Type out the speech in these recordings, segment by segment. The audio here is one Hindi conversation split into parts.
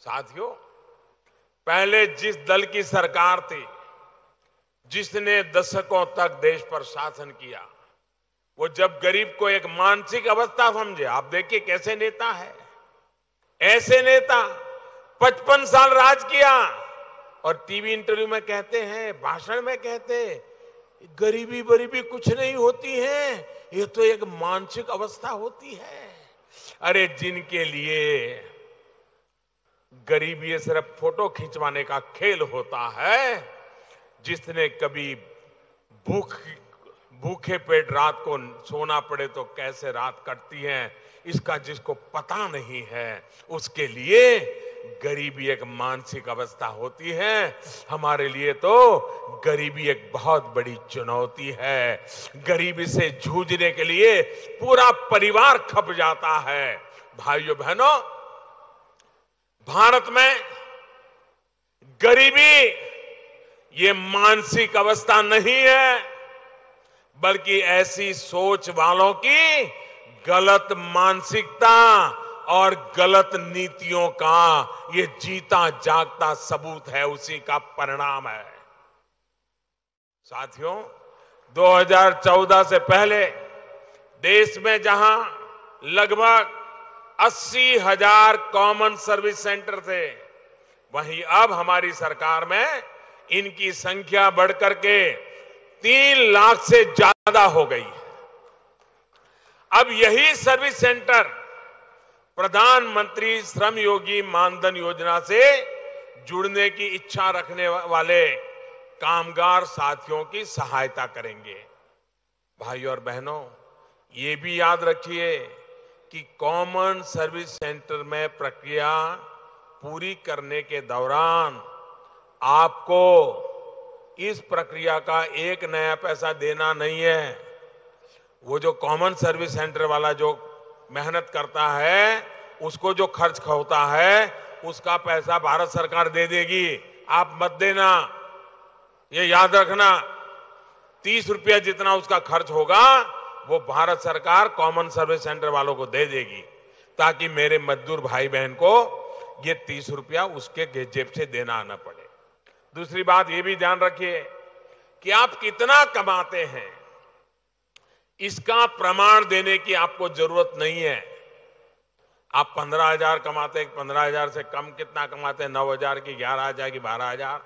साथियों, पहले जिस दल की सरकार थी, जिसने दशकों तक देश पर शासन किया, वो जब गरीब को एक मानसिक अवस्था समझे, आप देखिए कैसे नेता है। ऐसे नेता 55 साल राज किया और टीवी इंटरव्यू में कहते हैं, भाषण में कहते हैं, गरीबी बरीबी कुछ नहीं होती है, ये तो एक मानसिक अवस्था होती है। अरे जिनके लिए गरीबी सिर्फ फोटो खिंचवाने का खेल होता है, जिसने कभी भूखे पेट रात को सोना पड़े तो कैसे रात कटती है, इसका जिसको पता नहीं है, उसके लिए गरीबी एक मानसिक अवस्था होती है। हमारे लिए तो गरीबी एक बहुत बड़ी चुनौती है। गरीबी से जूझने के लिए पूरा परिवार खप जाता है। भाइयों बहनों, भारत में गरीबी ये मानसिक अवस्था नहीं है, बल्कि ऐसी सोच वालों की गलत मानसिकता और गलत नीतियों का ये जीता जागता सबूत है, उसी का परिणाम है। साथियों, 2014 से पहले देश में जहां लगभग 80,000 कॉमन सर्विस सेंटर थे, वहीं अब हमारी सरकार में इनकी संख्या बढ़कर के 3 लाख से ज्यादा हो गई है। अब यही सर्विस सेंटर प्रधानमंत्री श्रम योगी मानधन योजना से जुड़ने की इच्छा रखने वाले कामगार साथियों की सहायता करेंगे। भाइयों और बहनों, ये भी याद रखिए कि कॉमन सर्विस सेंटर में प्रक्रिया पूरी करने के दौरान आपको इस प्रक्रिया का एक नया पैसा देना नहीं है। वो जो कॉमन सर्विस सेंटर वाला जो मेहनत करता है, उसको जो खर्च होता है, उसका पैसा भारत सरकार दे देगी, आप मत देना। ये याद रखना, 30 रुपया जितना उसका खर्च होगा वो भारत सरकार कॉमन सर्विस सेंटर वालों को दे देगी, ताकि मेरे मजदूर भाई बहन को ये 30 रुपया उसके जेब से देना न पड़े। दूसरी बात ये भी ध्यान रखिए कि आप कितना कमाते हैं, इसका प्रमाण देने की आपको जरूरत नहीं है। आप 15,000 कमाते हैं, 15,000 से कम कितना कमाते हैं, 9,000 की, 11,000 की, 12,000,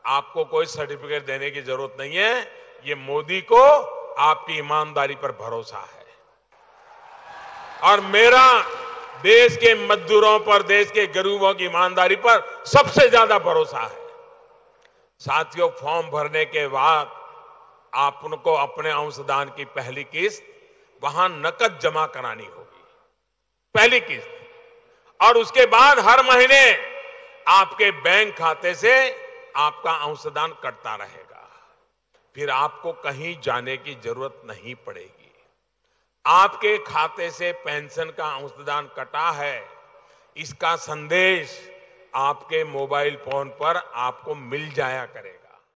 आपको कोई सर्टिफिकेट देने की जरूरत नहीं है। ये मोदी को आपकी ईमानदारी पर भरोसा है और मेरा देश के मजदूरों पर, देश के गरीबों की ईमानदारी पर सबसे ज्यादा भरोसा है। साथियों, फॉर्म भरने के बाद आपको अपने अंशदान की पहली किस्त वहां नकद जमा करानी होगी, पहली किस्त, और उसके बाद हर महीने आपके बैंक खाते से आपका अंशदान कटता रहेगा। फिर आपको कहीं जाने की जरूरत नहीं पड़ेगी। आपके खाते से पेंशन का अंशदान कटा है, इसका संदेश आपके मोबाइल फोन पर आपको मिल जाया करेगा।